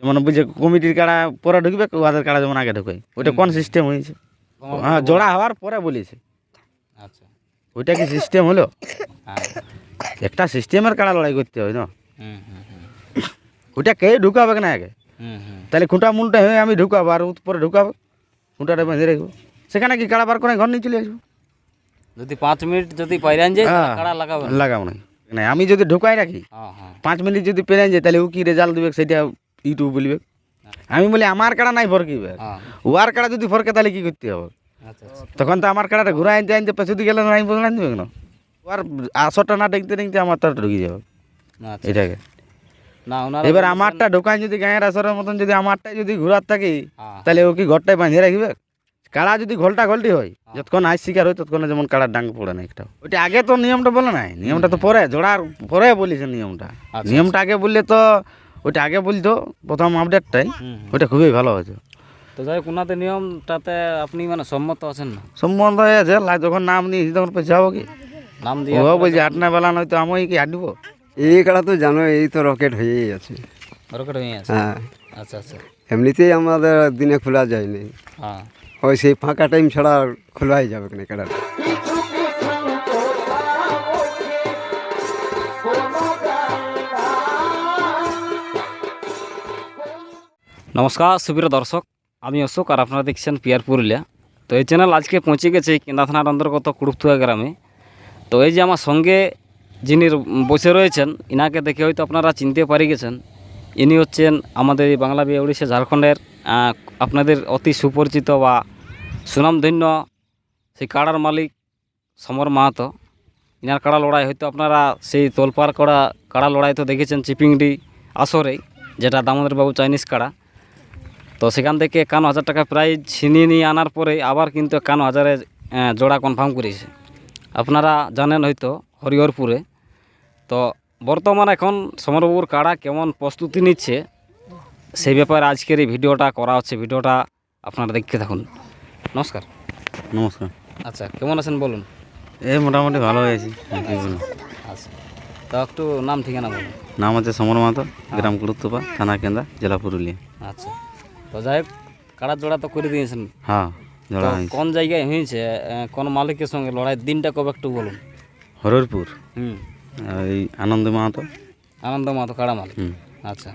মানে বুঝছে কমিটির কাড়া পরে ঢুকবে, ওদের কাড়া যেমন আগে ঢুকে, ওইটা কোন সিস্টেম হয়েছে? হ্যাঁ, জোড়া হওয়ার পরে বলেছে। আচ্ছা, ওইটা কি সিস্টেম হলো? হ্যাঁ, একটা সিস্টেমের কাড়া লড়াই করতে হয় না, হুম হুম হুম ওইটা কে ঢুকাবে না আগে? হুম হুম তাহলে খুঁটা মুলটা হয়ে আমি ঢুকাবো আর পরে ঢুকাবো, খুঁটাটা বেঁধে রাখবো, সেখানে কি কাড়া বার করে ঘর নিয়ে চলে আসবো? যদি 5 মিনিট যদি পাইরান যায় হ্যাঁ, কাড়া লাগাবে না। লাগাবো না। না, আমি যদি ঢুকাই রাখি হ্যাঁ হ্যাঁ 5 মিনিট যদি পেরে যায়, তাহলে ও কি রেজাল্ট দেবে সেটা ইউটিউব বলবে। আমি বলি আমার কাড়া নাই ফরকিবে, হ্যাঁ ওয়ার কাড়া যদি ফরকে তাহলে কি করতে হবে? আচ্ছা আচ্ছা তখন তো আমার কাড়াটা ঘুরে আনতে আনতে পেছুদি গেলে আমি বলে দেবে কেন? ওর আসরটা না দেখতে দেখতে আমার তো ঢুকে যাবে আচ্ছা এটাকে। না ওনারা এবার আমারটা ঢোকায় যদি গায়ের আসরের মতন যদি আমারটাই যদি ঘুরার থাকি, হ্যাঁ তাহলে ও কি ঘরটায় বাঁধিয়ে রাখবে? কাড়া যদি ঘোলটা ঘোলটি হয়, যতক্ষণ আজ শিকার হয় ততক্ষণ যেমন কাড়ার ডাঙ্গ পড়ে না একটা। ওইটা আগে তো নিয়মটা বলে নাই, নিয়মটা তো পরে জোড়ার পরে বলেছে নিয়মটা। আচ্ছা, নিয়মটা আগে বললে তো, ওইটা আগে বলতো প্রথম আপডেটটাই, হুম হুম। ওইটা খুবই ভালো হয়েছে। তো যাই হোক ওনাদের নিয়মটাতে আপনি মানে সম্মত আছেন না? সম্বন্ধ হয়েছে, যখন নাম নিয়েছি তখন পয়সা হবো কি? নাম দিয়ে ও বলছে আটনা বেলা নয়তো আমি কি হাঁটবো? এই কাড়া তো জানো, এই তো রকেট হয়েই আছে। রকেট হয়ে আছে। হ্যাঁ, আচ্ছা আচ্ছা এমনিতেই আমাদের দিনে খোলা যায়নি, হ্যাঁ ওই সেই ফাঁকা টাইম ছাড়া আর খোলাই যাবে না কাড়াটা। নমস্কার সুপ্রিয় দর্শক, আমি অশোক আর আপনারা দেখছেন পিয়ার পুরুলিয়া। তো এই চ্যানেল আজকে পৌঁছে গেছে কেন্দা থানার অন্তর্গত কুড়ুপথুয়া গ্রামে। তো এই যে আমার সঙ্গে যিনি বসে রয়েছেন, ইনাকে দেখে হয়তো আপনারা চিনতে পারি গেছেন। ইনি হচ্ছেন আমাদের এই বাংলা বিহার উড়িষ্যা ঝাড়খণ্ডের আপনাদের অতি সুপরিচিত বা সুনামধন্য সেই কাড়ার মালিক সমর মাহাতো। ইনার কাড়া লড়াই হয়তো আপনারা সেই তোলপাড় করা কাড়া লড়াই তো দেখেছেন চিপিংডি আসরেই, যেটা দামোদর বাবু চাইনিজ কাড়া। তো সেখান থেকে 51,000 টাকা প্রাইজ ছিনিয়ে নিয়ে আনার পরে আবার কিন্তু 51,000-এ জোড়া কনফার্ম করেছে। আপনারা জানেন হয়তো হরিহরপুরে। তো বর্তমান এখন সমরবাবুর কাড়া কেমন প্রস্তুতি নিচ্ছে সেই ব্যাপারে আজকের এই ভিডিওটা করা হচ্ছে। ভিডিওটা আপনারা দেখতে থাকুন। নমস্কার। নমস্কার। আচ্ছা, কেমন আছেন বলুন? এই মোটামুটি ভালো হয়েছি। আচ্ছা, তো একটু নাম ঠিকানা বলুন। নাম হচ্ছে সমর মাহাতো, গ্রাম কুড়ুত্তুপা, থানা কেন্দা, জেলা পুরুলিয়া। আচ্ছা, তো যাই হোক কাড়ার জোড়া তো করে দিয়েছেন। হ্যাঁ, তো জোড়া হয়েছে। কোন জায়গায় হয়েছে, কোন মালিকের সঙ্গে লড়াইয়ের দিনটা কবে একটু বলুন। হরিহরপুর, হুম, এই আনন্দ মাহাতো। আনন্দ মাহাতো কাড়া মালিক। হুম। আচ্ছা,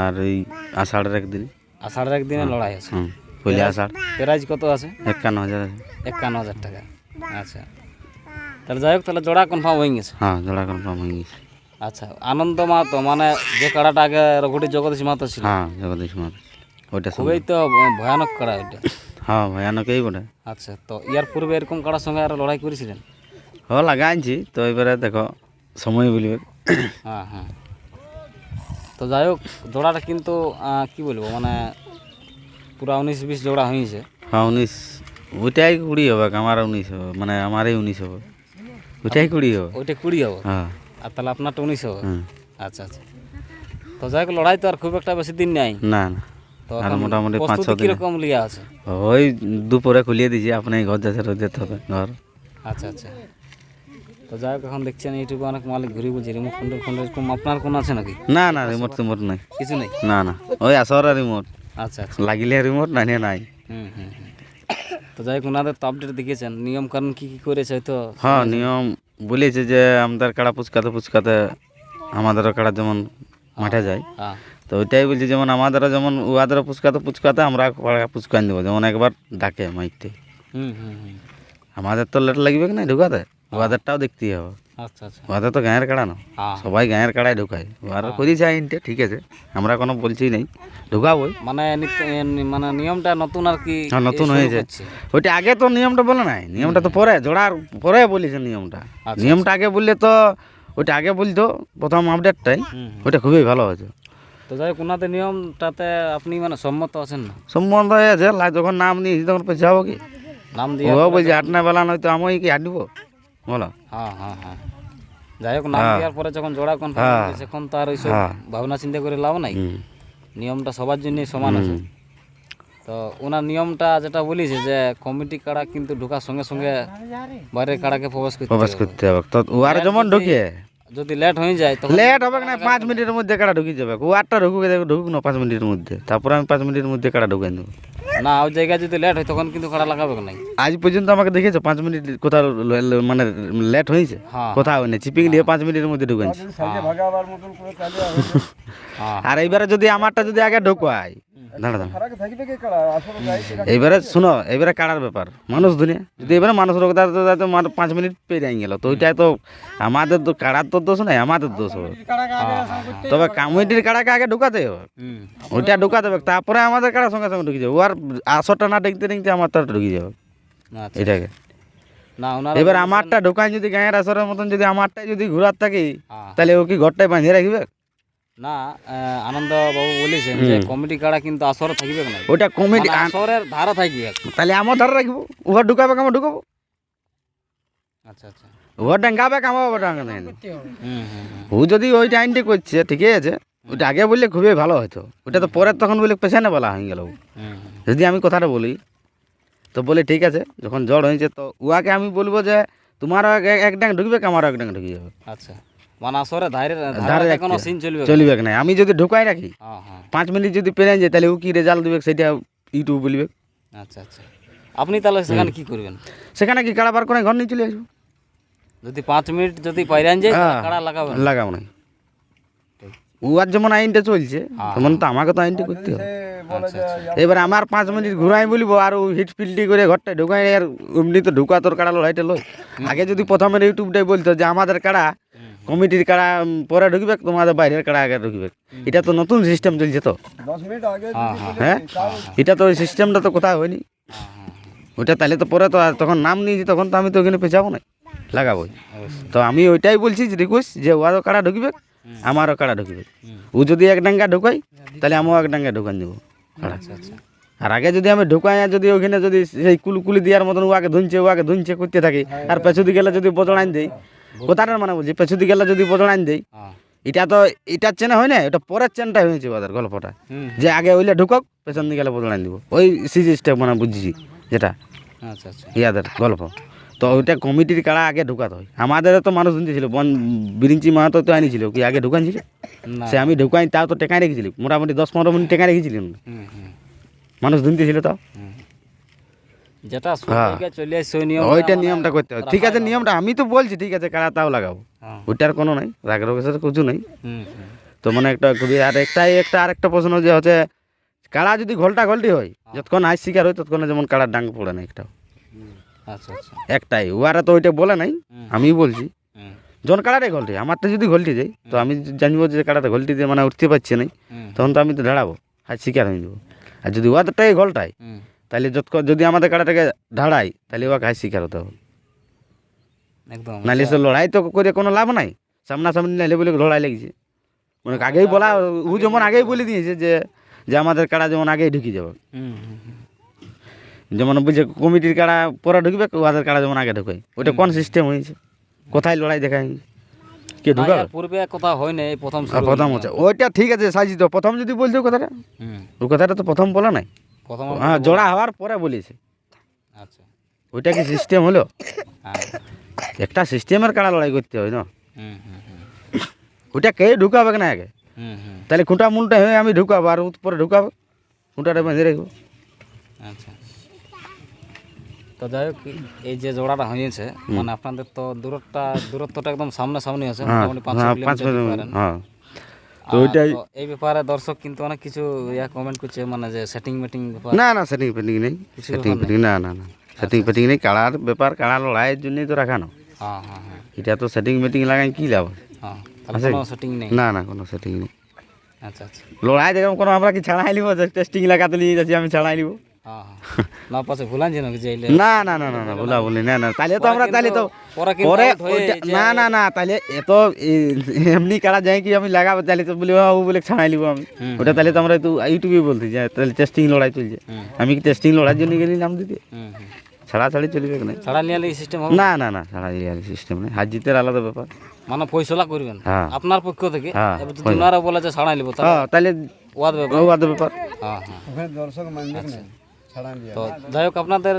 আর এই আষাঢ়ের একদিন। আষাঢ়ের একদিনে লড়াই আছে। হুম, পয়লা আষাঢ়। প্রাইজ কত আছে? 51,000 আছে। 51,000 টাকা। আচ্ছা, তাহলে যাই হোক, তাহলে জোড়া কনফার্ম হয়ে গেছে। হ্যাঁ, জোড়া কনফার্ম হয়ে গেছে। আচ্ছা, আনন্দ মাহাতো মানে যে কাড়াটা আগে রঘুটি জগদীশ মাহাতো ছিল, হ্যাঁ, জগদীশ মাহাতো, ওইটা খুবই তো ভয়ানক কাড়া ওইটা। হ্যাঁ, ভয়ানকই বটে। আচ্ছা, তো ইয়ার পূর্বে এরকম কাড়ার সঙ্গে আর লড়াই করেছিলেন? হ্যাঁ, লাগাইছি তো, এবারে দেখো সময় বলবে। হ্যাঁ হ্যাঁ, তো যাই হোক জোড়াটা কিন্তু কি বলবো মানে পুরা 19-20 জোড়া হয়েছে। হ্যাঁ, 19, ওইটাই 20 হবে, আমার 19 হবে, মানে আমারই 19 হবে, ওইটাই 20 হবে। ওইটা 20 হবে হ্যাঁ। আর তাহলে আপনারটা 19 হবে। হুম। আচ্ছা আচ্ছা, তো যাই হোক লড়াই তো আর খুব একটা বেশি দিন নেই। না না, তো আর এখন মোটামুটি 5-6 প্রস্তুতি দিন। কিরকম লিয়া আছে? ওই দুপুরে খুলিয়ে দিয়েছি, আপনি ঘর যেতে হবে ঘর। আচ্ছা আচ্ছা, তো যাই হোক এখন দেখছেন ইউটিউবে অনেক মালিক ঘুরে বলছে রিমোট কন্ট্রোল এরকম আপনার কোন আছে নাকি? না না, রিমোট টিমোট নাই, কিছু নেই। না না, ওই আসর রিমোট আচ্ছা আচ্ছা, লাগিলে রিমোট, নাই নাই। হুম হুম হুম, তো যাই হোক ওনাদের তো আপডেট দেখেছেন, নিয়ম কানুন কী কী করেছে হয়তো। হ্যাঁ, নিয়ম বলেছে যে আমাদের কাড়া পুচকাতে আমাদেরও কাড়া যেমন মাঠে যায়, হ্যাঁ তো ওইটাই বলছি, যেমন আমাদেরও যেমন উহাদেরও পুচকাতে আমরা পুচকান দেবো, যেমন একবার ডাকে মাইকতে। হুম হুম হুম, আমাদের তো লেট লাগবে কি না ঢুকাতে, উহাদেরটাও দেখতেই হবে। আচ্ছা আচ্ছা, উহাদের তো গাঁয়ের কাড়া না, হ্যাঁ সবাই গাঁয়ের কাড়ায় ঢুকায়। উহারা করেছে আইনটা, ঠিক আছে, আমরা কোনো বলছি নাই, ঢুকাবই। মানে মানে নিয়মটা নতুন আর কি। হ্যাঁ, নতুন শুরু হয়েছে। করছে। ওইটা আগে তো নিয়মটা বলে নাই, নিয়মটা তো পরে জোড়ার পরে বলেছে নিয়মটা। আচ্ছা, নিয়মটা আগে বললে তো, ওইটা আগে বলতো প্রথম আপডেটটাই, হুম হুম। ওইটা খুবই ভালো হয়েছে। তো যাই হোক ওনাদের নিয়মটাতে আপনি মানে সম্মত আছেন না? সম্বন্ধ হয়েছে, যখন নাম নিয়েছি তখন পয়সা হবো কি? নাম দিয়ে ও বলছে আটনা বেলা নয়তো আমি কি হাঁটবো, বলো। হ্যাঁ হ্যাঁ হ্যাঁ, যাই হোক নাম হ্যাঁ। দেওয়ার পরে যখন জোড়া কনফার্ম হ্যাঁ। হয়ে গেছে, এখন তো আর ওইসব হ্যাঁ। ভাবনা চিন্তা করে লাভ নাই। হুম। নিয়মটা সবার জন্যই সমান আছে। তো ওনার নিয়মটা যেটা বলিছে যে কমিটি কাড়া কিন্তু ঢোকার সঙ্গে সঙ্গে বাইরের কাড়াকে প্রবেশ প্রবেশ করতে হবে। করতে হবে, তো ওয়ার যেমন ঢুকে যদি লেট হয়ে যায় তখন লেট হবে না, 5 মিনিটের মধ্যে কাড়া ঢুকে যাবে। ও 8টা ঢুকুক না 5 মিনিটের মধ্যে, তারপরে আমি 5 মিনিটের মধ্যে কাড়া ঢুকাই দেবো। না ওই জায়গায় যদি লেট হয় তখন কিন্তু কাড়া লাগাবে নাই। আজ পর্যন্ত আমাকে দেখেছো 5 মিনিট কোথাও মানে লেট হয়েছে? হ্যাঁ। কোথাও হয়নি, চিপিং দিয়ে 5 মিনিটের মধ্যে ঢুকাইছি। হ্যাঁ আর এইবারে যদি আমারটা যদি আগে ঢুকাই, দাঁড়া দাঁড়া, এইবারে শোনো, এইবারে কাড়ার ব্যাপার, মানুষ দুনিয়া যদি এবারে মানুষ রোগ 5 মিনিট পেরিয়ে গেল, তো ওইটাই তো আমাদের তো কাড়ার তো দোষ নাই, আমাদের দোষ হবে। তবে কমিটির কাড়াকে আগে ঢুকাতে হবে, হুম ওইটা ঢুকাতে হবে, তারপরে আমাদের কাড়ার সঙ্গে সঙ্গে ঢুকে যাবে। ও আর আসরটা না দেখতে দেখতে আমার তার ঢুকে যাবে আচ্ছা এটাকে। না ওনার এবার আমারটা ঢোকায় যদি গায়ের আসরের মতন যদি আমারটাই যদি ঘুরার থাকে, হ্যাঁ। তাহলে ও কি ঘরটায় বাঁধিয়ে রাখবে? না আনন্দ বাবু বলেছেন যে কমিটি কাড়া কিন্তু আসরে থাকবে না, ওটা কমিটি আসরের ধারা থাকবে। তাহলে আমার ধারে রাখবো, উহার ঢুকাবে আমার ঢুকাবো, আচ্ছা আচ্ছা উহার ডাঙ্গাবে আমার ডাঙ্গা দেয় না। হুম হুম হুম। ও যদি ওই টাইমটি করছে ঠিকই আছে, ওটা আগে বললে খুবই ভালো হতো। ওটা তো পরে তখন বলে পেছনে বলা হয়ে গেল। হুম যদি আমি কথাটা বলি তো বলে ঠিক আছে, যখন জ্বর হয়েছে তো উহাকে আমি বলবো যে তোমারও এক ডাং ঢুকবে, আমারও এক ডাং ঢুকে যাবে, আচ্ছা মানে আসরে ধারে ধারে ধারে কোনো রাখতে। সিন চলবে চলবে না। আমি যদি ঢুকাই রাখি হ্যাঁ হ্যাঁ 5 মিনিট যদি পেরে যায়, তাহলে ও কি রেজাল্ট দেবে সেটা ইউটিউব বলবে। আচ্ছা আচ্ছা আপনি তাহলে সেখানে কি করবেন? সেখানে কি কাড়া বার করে ঘর নিয়ে চলে আসবো, যদি 5 মিনিট যদি পাইরান যায় হ্যাঁ। কাড়া লাগাবেন? লাগাবো না। ও আর যেমন আইনটা চলছে তেমন তো আমাকে তো আইনটা করতে হবে। আচ্ছা আচ্ছা এবার আমার 5 মিনিট ঘুরাই বলবো আর ও হিট ফিল্ডি করে ঘরটা ঢুকাই, আর এমনি তো ঢুকা তোর কাড়া লড়াইটা লয়। আগে যদি প্রথমে ইউটিউবটাই বলতো যে আমাদের কাড়া কমিটির কাড়া পরে ঢুকবে, তোমাদের বাইরের কাড়া আগে ঢুকবে, এটা তো নতুন সিস্টেম চলছে তো। হ্যাঁ হ্যাঁ হ্যাঁ, এটা তো ওই সিস্টেমটা তো কোথাও হয়নি। ওইটা তাহলে তো পরে তো আর তখন নাম নিয়েছি, তখন তো আমি তো ওখানে পেঁচাবো না, লাগাবোই। অবশ্যই। তো আমি ওইটাই বলছি যে রিকোয়েস্ট যে ওয়ারও কাড়া ঢুকবে, আমারও কাড়া ঢুকবে। ও যদি এক ডাঙ্গা ঢুকাই, তাহলে আমিও এক ডাঙ্গা ঢুকান দেবো কাড়া। আচ্ছা আচ্ছা আর আগে যদি আমি ঢুকাই, আর যদি ওখানে যদি সেই কুলকুলি দেওয়ার মতন ওকে ধুনছে করতে থাকি, আর পেছুদি গেলে যদি বদলাইন দেই, কোথাটার মানে বলছি, পেছুদি গেলে যদি বদলাইন দেই, হ্যাঁ এটা তো এটার চেনে হয় না, ওটা পরের চেনটাই হয়েছে ওদের গল্পটা, হুম যে আগে ওইলে ঢুকক, পেছন দিকে গেলে বদলাইন দিব, ওই সিরিজটা মানে বুঝছি যেটা আচ্ছা আচ্ছা ইয়াদের গল্প। তো ওইটা কমিটির কাড়া আগে ঢুকাতে হয়। আমাদের তো মানুষ শুনতেছিল, বিরিঞ্চি মাহাতো তো আনিছিল, কি আগে ঢুকানছিল না সে, আমি ঢুকাই তাও তো টেকাই রেখেছিল, মোটামুটি 10-15 মিনিট টেকাই রেখেছিলাম, হুম হুম মানুষ শুনতেছিল তাও। হুম। যেটা হ্যাঁ। সবাইকে চলে আসছে ওই নিয়ম ওইটা নিয়মটা করতে হবে, ঠিক আছে, নিয়মটা আমি তো বলছি ঠিক আছে, কাড়া তাও লাগাবো, হ্যাঁ ওইটার কোনো নাই, রাগ রোগের কিছু নেই। হুম হুম তো মানে একটা খুবই, আর আরেকটা প্রশ্ন যে হচ্ছে, কাড়া যদি ঘোলটি হয়, যতক্ষণ আইস শিকার হয় ততক্ষণ যেমন কাড়ার ডাঙ্গ পড়ে না একটাও, আচ্ছা আচ্ছা একটাই। ওরা তো ওইটা বলে নাই, আমি বলছি হুম যখন কাড়াটাই ঘোলটি, আমারটা যদি ঘোলটি যায়, তো আমি জানবো যে কাড়াটা ঘোলটি দিয়ে মানে উঠতে পারছে না, হুম তখন তো আমি তো ঢাড়াবো, আজ শিকার হয়ে যাবো। আর যদি ওদেরটাই ঘোলটাই, হুম তাহলে যদি আমাদের কাড়াটাকে ঢাড়াই, তাহলে ওকে হাই শিকার হতে হবে। একদম নাহলে সে লড়াই তো করে কোনো লাভ নাই, সামনাসামনি নাইলে বলে লড়াই লেগেছে, মানে আগেই বলা, ও যেমন আগেই বলে দিয়েছে যে আমাদের কাড়া যেমন আগেই ঢুকে যাবে, হুম হুম হুম। যেমন বুঝে কমিটির কাড়া পরে ঢুকবে, ওদের কাড়া যেমন আগে ঢুকায়, ওইটা কোন সিস্টেম হয়েছে, কোথায় লড়াই দেখা হয়েছে, কে না, ঢুকাবে? এর পূর্বে কথা হয় না, এই প্রথম আর শুরু প্রথম হলো। হচ্ছে ওইটা ঠিক আছে সাজি, তো প্রথম যদি বলছো কথাটা, হুম ওই কথাটা তো প্রথম বলা নাই, প্রথম হ্যাঁ জোড়া হওয়ার পরে বলেছে, আচ্ছা ওইটা কি সিস্টেম হলো? হ্যাঁ একটা সিস্টেমের কাড়া লড়াই করতে হয় না, হুম হুম হুম ওইটা কে ঢুকাবে না আগে, হুম হুম তাহলে খুঁটা মুলটা হয়ে আমি ঢুকাবো, আর পরে ঢুকাবো, খুঁটাটা বেঁধে রাখবো। আচ্ছা তো যাই হোক, এই যে জোড়াটা হয়েছে মানে আপনাদের তো দূরত্বটা একদম সামনাসামনি আছে, হ্যাঁ মোটামুটি 5 হ্যাঁ, 5 কিলোমিটার মিনিট, পারেন। হ্যাঁ। তো আর ওইটাই, তো এই ব্যাপারে দর্শক কিন্তু অনেক কিছু কমেন্ট করছে, মানে যে সেটিং মেটিং ব্যাপার না না সেটিং ফেটিং নেই, কিছু সেটিং ব্যাপার ফেটিং না না না, সেটিং ফেটিং নেই, কাড়ার ব্যাপার, কাড়া লড়াইয়ের জন্যই তো রাখানো, হ্যাঁ হ্যাঁ হ্যাঁ এটা তো সেটিং মেটিং লাগাই কি লাভ? হ্যাঁ তাহলে আছে কোনো সেটিং নেই। না না, কোনো সেটিং নেই। আচ্ছা আচ্ছা লড়াই দেখুন কোনো আমরা কি ছাড়াই নিব, টেস্টিং লাগাতে নিয়ে যাচ্ছি আমি ছাড়াই নিব? হ্যাঁ হ্যাঁ না পাশে ভুলান যে নাকি যাইলে না না না না না, বলা বলি না না, তাহলে তো আমরা তাহলে তো পরে কিন্তু পরে out হয়ে ওইটা- যে- না না না, তাহলে এত এমনি কারা যায় কি আমি লাগাবো, তাহলে তো বলি ও বলে ছাড়াই নিব আমি, হুম, ওটা তাহলে তো আমরা তো ইউটিউবে বলতে যে তাহলে টেস্টিং লড়াই চলছে, হুম আমি কি টেস্টিং লড়াইয়ের জন্য গেলি নাম দিতে? হুম হুম ছাড়াছাড়ি চলবে না, ছাড়া নিয়ে সিস্টেম হবে না না না, ছাড়া সিস্টেম নেই, হার জিতের আলাদা ব্যাপার। মানে ফয়সলা করবেন হ্যাঁ। আপনার পক্ষ থেকে, হ্যাঁ, এবার যদি ওনারা বলে যে ছাড়াই নিব তাহলে হ্যাঁ তাহলে ওয়াদ ব্যাপার। ও আলাদা ব্যাপার। হ্যাঁ হ্যাঁ ওখানে দর্শক মানবে না ছাড়ান দিয়া তো যাই হোক, আপনাদের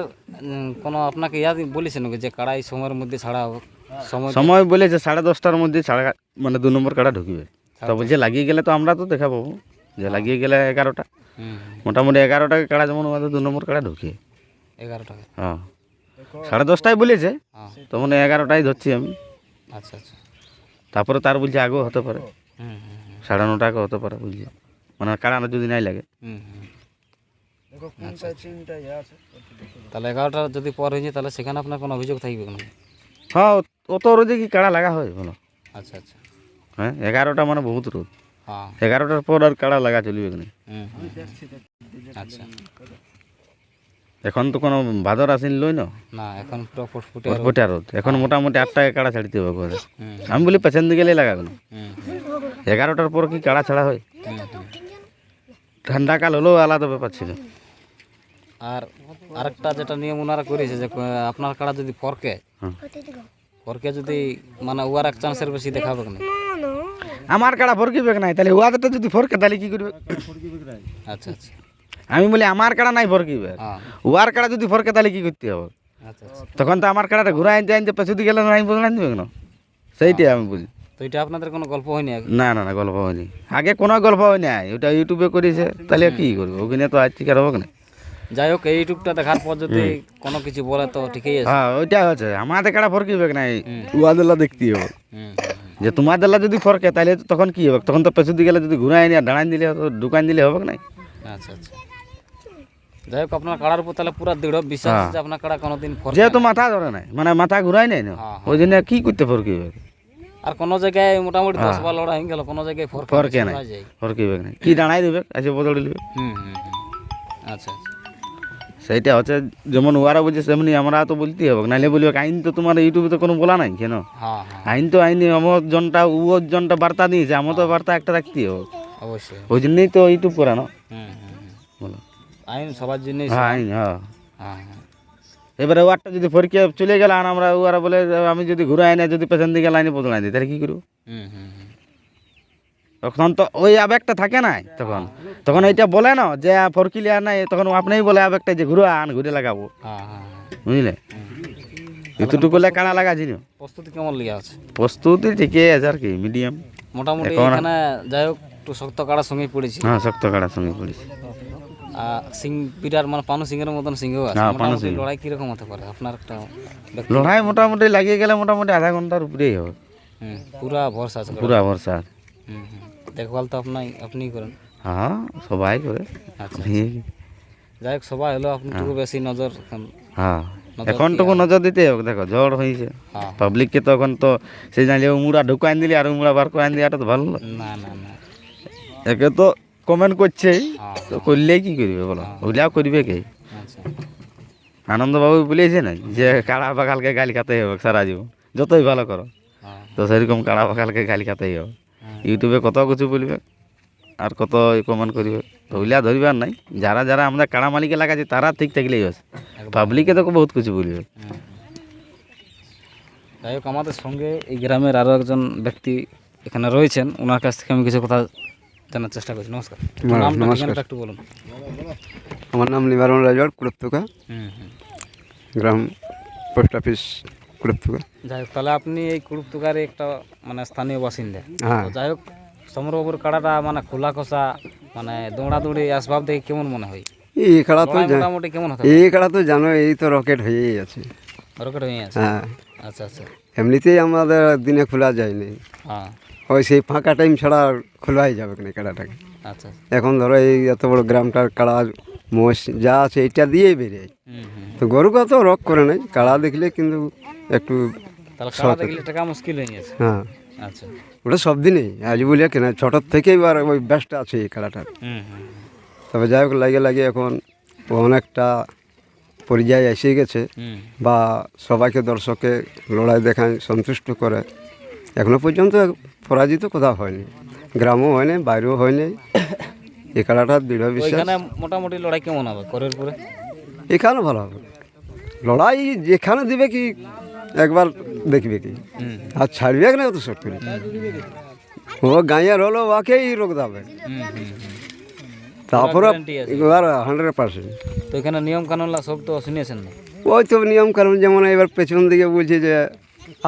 কোনো আপনাকে ইয়াদ বলেছে নাকি যে কাড়াই সময়ের মধ্যে ছাড়া হোক? সময় সময় বলেছে 10:30টার মধ্যে মানে 2 নম্বর কাড়া ঢুকবে। তো বলছে লাগিয়ে গেলে তো আমরা তো দেখা পাবো, যে লাগিয়ে গেলে 11টা, হুম, মোটামুটি 11টাকে কাড়া যেমন আমাদের 2 নম্বর কাড়া ঢুকিয়ে। 11 টাকা। হ্যাঁ 10:30টায় বলেছে, হ্যাঁ, তখন 11টায় ধরছি আমি। আচ্ছা আচ্ছা। তারপরে তার বলছে আগেও হতে পারে, হুম হুম হুম, 9:30 হতে পারে বুঝলি, মানে কাড়া যদি নাই লাগে। হুম হুম। আচ্ছা, আচ্ছা। তাহলে 11টা যদি পর হয়ে যায় তাহলে সেখানে আপনার কোনো অভিযোগ থাকবে না? হ্যাঁ অত রোদে কি কাড়া লাগা হয় বলো? আচ্ছা আচ্ছা। হ্যাঁ 11টা মানে বহুত রোদ, হ্যাঁ। 11টার পর আর কাড়া লাগা চলবে না। হুম হুম, হুম। আচ্ছা। এখন তো কোনো ভাদর আসেন লই না, না এখন পুরো ফুটফুটে ফুটফুটা রোদ। এখন মোটামুটি 8টায় কাড়া ছাড়তে হবে ঘরে। হুম আমি বলি পেছন দিকে লাগা কেন, হুম 11টার পর কি কাড়া ছাড়া হয়? হুম হুম। ঠান্ডা কাল হলেও আলাদা ব্যাপার ছিল। আর আরেকটা যেটা নিয়ম ওনারা করেছে যে আপনার কাড়া যদি ফরকে, হুম। ফরকে যদি মানে ওয়ার এক চান্সের বেশি দেখাবে না। আমার কাড়া ফরকিবে নাই, তাহলে ওয়াদেরটা যদি ফরকে তাহলে কি করবে? আচ্ছা আচ্ছা। আমি বলি আমার কাড়া নাই ফরকিবে, হ্যাঁ, ওয়ার কাড়া যদি ফরকে তাহলে কি করতে হবে? আচ্ছা আচ্ছা। তখন তো আমার কাড়াটা ঘুরাই আনতে আনতে পেছু দিকে গেলে নাই বলে আনবে কেন? সেইটাই আমি বুঝি। তো এটা আপনাদের কোনো গল্প হয়নি আগে? না না না গল্প হয়নি, আগে কোনো গল্প হয় নাই, ওটা ইউটিউবে করেছে, তাহলে কি করবে? ওখানে তো আজ থেকে আর হবে না। যাই হোক এই ইউটিউবটা দেখার পর যদি কোনো কিছু বলে তো ঠিকই আছে। হ্যাঁ ওইটা হচ্ছে, আমাদের কাড়া ফরকিবে নাই, ওয়াদেরলা দেখতে হবে। হুম যে তোমাদেরলা যদি ফরকে তাহলে তখন কি হবে? তখন তো পেছু দিকে গেলে যদি ঘুরাই নিয়ে দাঁড়ান দিলে তো দোকান দিলে হবে না। আচ্ছা আচ্ছা। যাই হোক আপনার কাড়ার উপর তাহলে পুরো দৃঢ় বিশ্বাস আছে যে আপনার কাড়া কোনোদিন ফরকে যেহেতু না। মাথা ধরে নাই, মানে মাথা ঘুরাই নাই না, হ্যাঁ, ওই জন্য কি করতে ফরকিবে? আর কোনো জায়গায় মোটামুটি 10 বার লড়াই হয়ে গেল, কোনো জায়গায় ফরকে নাই, যায়। ফরকিবে নাই, কি দাঁড়াই দেবে আছে বদল দিবে। হুম হুম হুম। আচ্ছা আচ্ছা। সেইটা হচ্ছে, যেমন ওরা বলছে সেমনি আমরা তো বলতেই হবে, নাহলে বলবে আইন তো তোমার ইউটিউবে তো কোনো বলা নাই কেন? হ্যাঁ হ্যাঁ, আইন তো আইনি, আমার জনটা ওর জনটা বার্তা দিয়েছে, আমার তো বার্তা একটা রাখতেই হবে। অবশ্যই। ওই জন্যই তো ইউটিউব করা না, হুম হুম হুম। বলো। আইন সবার জন্যই হ্যাঁ আইন, হ্যাঁ। হ্যাঁ হ্যাঁ। এবারে ওয়ারটা যদি ফরকে চলে গেল আর আমরা ওরা বলে যে আমি যদি ঘুরে আইনে যদি পেছন দিকে লাইনে বদলাই দিই তাহলে কী করবো? হুম হুম হুম। তখন তো ওই আবেগটা থাকে নাই, তখন তখন এইটা বলে না যে ফরকিলে আর নাই, তখন আপনিই বলে আবেগটা যে ঘুরে আন, ঘুরে লাগাবো, হ্যাঁ হ্যাঁ হ্যাঁ। বুঝলে? এতটুকু কাড়া লাগা ছিল। প্রস্তুতি কেমন লেগে আছে? প্রস্তুতি ঠিকই আছে আর কি, মিডিয়াম। মোটামুটি এখন- এখানে যাই হোক একটু শক্ত কাড়ার সঙ্গেই পড়েছি। হ্যাঁ শক্ত কাড়ার সঙ্গে পড়েছি। সিং বিরাট মানে পানু সিংয়ের মতন সিংহ আছে। হ্যাঁ, পানু মোটামুটি সিং। লড়াই কিরকম হতে পারে আপনার একটা ব্যক্তি? লড়াই মোটামুটি লাগিয়ে গেলে মোটামুটি আধা ঘন্টার উপরেই হবে, হুম, পুরা ভরসা আছে। পুরা ভরসা আছে। হুম হুম। দেখভাল তো আপনিই করেন। হ্যাঁ সবাই করে। আচ্ছা। যাই হোক সবাই হলো আপনিটুকু বেশি নজর এখন। হ্যাঁ নজর এখন কি টুকু আর- নজর দিতে হবে, দেখো ঝড় হয়েছে, হ্যাঁ। পাবলিককে তখন তো সেই জানলে উমুড়া ঢুকাইন দিলি আর উমুড়া বার করে দিলি, এটা তো ভালো না। না না না। একে তো কমেন্ট করছেই, হ্যাঁ। তো করলেই কি করবে বলো, ওইটাও করবে কে? আচ্ছা। আনন্দবাবু বলেছে না যে কাড়া বাগালকে গালি খাতেই হবে সারা জীবন, যতই ভালো করো। হ্যাঁ তো সেরকম কাড়া বাগালকে গালি খাতেই হবে। ইউটিউবে কত কিছু বলবে আর কত কমেন্ট করবে, তো ওইলা ধরবার নাই। যারা যারা আমরা কাড়া মালিকে লাগাচ্ছি তারা ঠিক থাকলেই আছে, পাবলিকে তো বহুত কিছু বলবে। হুম। যাই হোক আমাদের সঙ্গে এই গ্রামের আরও একজন ব্যক্তি এখানে রয়েছেন, ওনার কাছ থেকে আমি কিছু কথা জানার চেষ্টা করছি। নমস্কার। নামটা নমস্কার। ঠিকানাটা একটু বলুন। আমার নাম নিবারণ রাজওয়ার, কুড়প্তুকা, হুম হুম। গ্রাম পোস্ট অফিস কুড়প্তুকা। যাই হোক তাহলে আপনি এই কুড়ুপতুকারে একটা মানে স্থানীয় বাসিন্দা। হ্যাঁ। তো যাই হোক সমরবাবুর কাড়াটা মানে খোলা কষা মানে দৌড়াদৌড়ি আসবাব দেখে কেমন মনে হয়? এই খেলা তো লড়াই মোটামুটি কেমন হতে এই খেলা তো জানো, এই তো রকেট হয়েই আছে। রকেট হয়ে আছে। হ্যাঁ, আচ্ছা আচ্ছা। এমনিতেই আমাদের দিনে খোলা যায়নি, হ্যাঁ। ওই সেই ফাঁকা টাইম ছাড়া আর খোলাই যাবে না খেলাটাকে। আচ্ছা। এখন ধরো এই এত বড় গ্রামটার কাড়া মোষ যা আছে এটা দিয়েই বেরিয়ে, হুম হুম। তো গরুকে তো রক করে নাই, কাড়া দেখলে কিন্তু একটু তাহলে কাড়া দেখলে টাকা মুশকিল হয়ে গেছে। হ্যাঁ, আচ্ছা। ওটা সব দিনেই আজ বলিয়া কেনা ছোটোর থেকেই আর ওই ব্যস্ত আছে এই খেলাটা। হুম হুম। তবে যাই হোক লাগে লাগে এখন ও অনেকটা পর্যায়ে এসে গেছে, হুম। বা সবাইকে দর্শকে লড়াই দেখায় সন্তুষ্ট করে। এখনো পর্যন্ত পরাজিত কোথাও হয়নি, গ্রামও হয়নি, বাইরেও হয়নি। এই খেলাটা দৃঢ় বিশ্বাস ওইখানে মোটামুটি লড়াই কেমন হবে করের পরে? এখানে ভালো হবে। লড়াই যেখানে দিবে কি একবার দেখবে কি, হুম আর ছাড়বে না তো শর্ট করে। ও গাঁয়ের হলো ওকেই রোগ দাবে, হুম হুম হুম। তারপরে guarantee আছে। 100%। তো এখানে নিয়ম কানুন সব তো শুনিয়েছেন না? ওই তো নিয়ম কারণ, যেমন এবার পেছন দিকে বলছে যে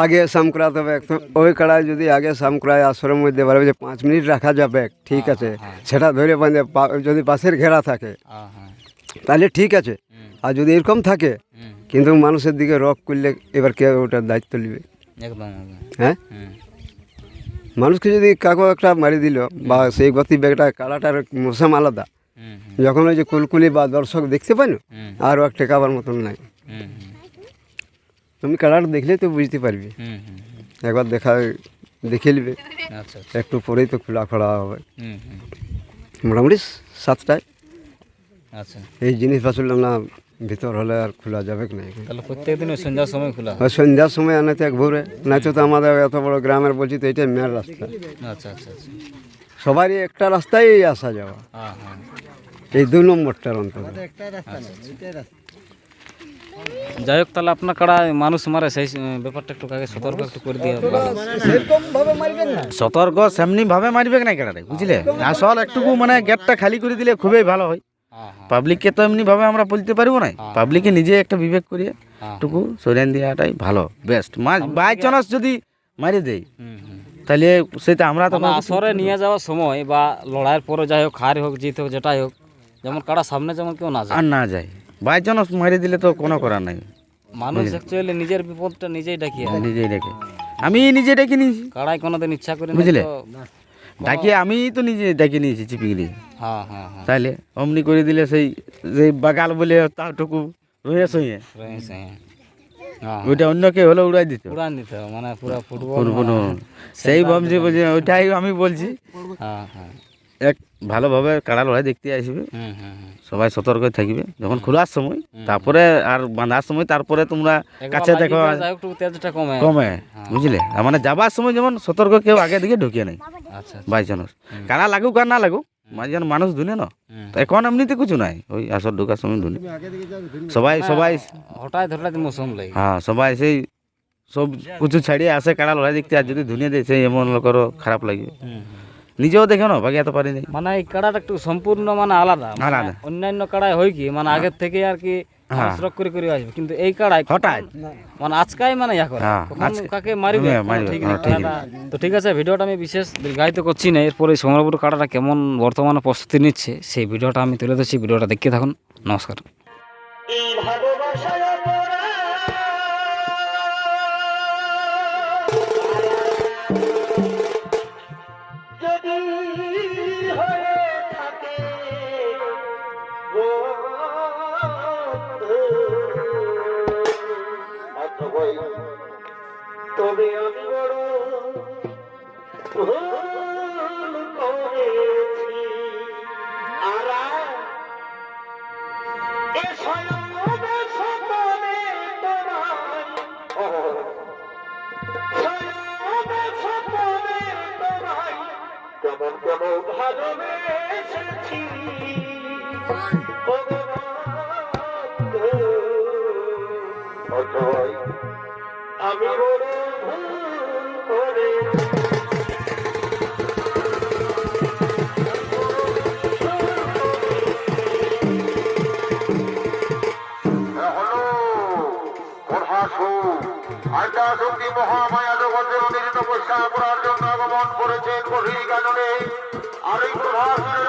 আগে শাম করাতে হবে, তো ওই কাড়ায় যদি আগে শাম করায় আসরের মধ্যে বলবে যে 5 মিনিট রাখা যাবে, ঠিক আছে, সেটা ধরে বাঁধে যদি পাশের ঘেরা থাকে হ্যাঁ হ্যাঁ তাহলে ঠিক আছে। আর যদি এরকম থাকে কিন্তু মানুষের দিকে রক করলে এবার কে ওটার দায়িত্ব নেবে? একদম একদম হ্যাঁ, হুম মানুষকে যদি কাকো একটা মারি দিল বা সেই গতি ব্যাগটা কাড়াটার মৌসুম আলাদা, হুম হুম যখন ওই যে কুলকুলি বা দর্শক দেখতে পাই না, হুম আর এক টেকাবার মতন নাই। হুম হুম তুমি কাড়াটা দেখলে তো বুঝতে পারবি, হুম হুম একবার দেখে নিবে, আচ্ছা আচ্ছা একটু পরেই তো খোলা হবে। হুম হুম মোটামুটি 7টায় আচ্ছা এই জিনিস বাসুল না ভিতর হলে আর খোলা যাবে কি না? তাহলে প্রত্যেক দিন ওই সন্ধ্যার সময় খোলা হয়? ওই সন্ধ্যার সময় আনাতে এক ভোরে, নয়তো তো আমাদের এত বড় গ্রামের বলছি তো এটাই মেন রাস্তা, আচ্ছা আচ্ছা আচ্ছা সবারই একটা রাস্তায় আসা যাওয়া, হ্যাঁ হ্যাঁ এই 2 নম্বরটার অন্তত। যাই হোক, তাহলে আপনার কাড়া মানুষ মারে সেই ব্যাপারটা একটু আগে সতর্ক একটু করে দিয়ে সতর্ক সেমনি ভাবে মারবে না কেনারে, বুঝলে? আসল একটুকু মানে গেটটা খালি করে দিলে খুবই ভালো হয়। হ্যাঁ হ্যাঁ পাবলিককে তো এমনি ভাবে আমরা বলতে পারবো না, পাবলিকে নিজে একটা বিবেক করিয়ে হ্যাঁ টুকু সরেন দেওয়াটাই ভালো, বেস্ট। মাছ বাই চান্স যদি মারি দেই হুম হুম তাহলে সেটা আমরা তো মানে আসরে নিয়ে যাওয়ার সময় বা লড়াইয়ের পরে যাই হোক, হার হোক জিত হোক যেটাই হোক, যেমন কাড়া সামনে যেমন কেউ না যায়, আর না যায়, বাই চান্স মারি দিলে তো কোনো করার নাই, মানুষ অ্যাকচুয়ালি নিজের বিপদটা নিজেই ডাকিয়ে আনে। নিজেই ডেকে আমি নিজে ডেকে নিয়েছি, কাড়াই কোনোদিন ইচ্ছা করে বুঝলে? তো ডাকিয়ে আমি তো নিজে ডেকে নিয়েছি চিপি গিয়ে, হ্যাঁ হ্যাঁ হ্যাঁ তাইলে অমনি করে দিলে সেই যে বাগাল বলে তাটুকু রয়ে সইয়ে রয়েছে, হ্যাঁ ওইটা অন্য কেউ হলে উড়াই দিত উড়ান দিতে হবে, মানে পুরো ফুটবল কোনো কোনো সেই ভাবছি বলছি, ওইটাই আমি বলছি। হ্যাঁ হ্যাঁ এক ভালোভাবে কাড়া লড়াই দেখতে আসবে, হুম হুম হুম সবাই সতর্ক থাকবে যখন খোলার সময়, তারপরে আর বাঁধার সময়, তারপরে তোমরা একবার কাছে লাগিয়ে দেখো দিয়ে যাই হোক, একটু তেজটা কমে কমে, বুঝলে? আর মানে যাবার সময় যেমন সতর্ক কেউ আগে দিকে ঢুকিয়ে নেই, আচ্ছা বাই চান্স কাড়া লাগুক আর না লাগুক, মাঝে যেন মানুষ ধুনে না, হুম। তো এখন এমনিতে কিছু নাই, ওই আসর ঢোকার সময় ধুনে সবাই সবাই হঠাৎ হঠাৎ মৌসুম লাগে হ্যাঁ সবাই সেই সব কিছু ছাড়িয়ে আসে কাড়া লড়াই দেখতে, আর যদি ধুনিয়ে দেয় সেই এমন লোকেরও খারাপ লাগবে, হুম হুম। নিজেও দেখে না বাকি এত পারি নাই। মানে এই কাড়াটা একটু সম্পূর্ণ মানে আলাদা, মানে আলাদা। অন্যান্য কাড়ায় হয় কি মানে আগের থেকে আর কি রক করে করে আসবে, কিন্তু এই কাড়াই হঠাৎ মানে আজকাই মানে ইয়া করে হ্যাঁ, কখন আজকে- কাকে মারিবে হ্যাঁ, কোনো মারিবে, ঠিক হ্যাঁ, নেই। ঠিক কাড়াটা- তো ঠিক আছে, ভিডিওটা আমি বিশেষ দীর্ঘায়িত করছি না, এরপরে এই সংগ্রামপুর কাড়াটা কেমন বর্তমানে প্রস্তুতি নিচ্ছে সেই ভিডিওটা আমি তুলে ধরছি, ভিডিওটা দেখতে থাকুন। নমস্কার। তবে আমি বড় ভুল করেছি, আর এ স্বয়ং সকলে তোমায়, স্বয়ং সকলে তোমায় কেমন কেমন ভালোবেসেছি, আমি বড় ভুল করেছি। শক্তি মহামায়া জগতের অনির তপস্যা করার জন্য আগমন করেছেন গভীর কাননে, আর এই প্রভাসের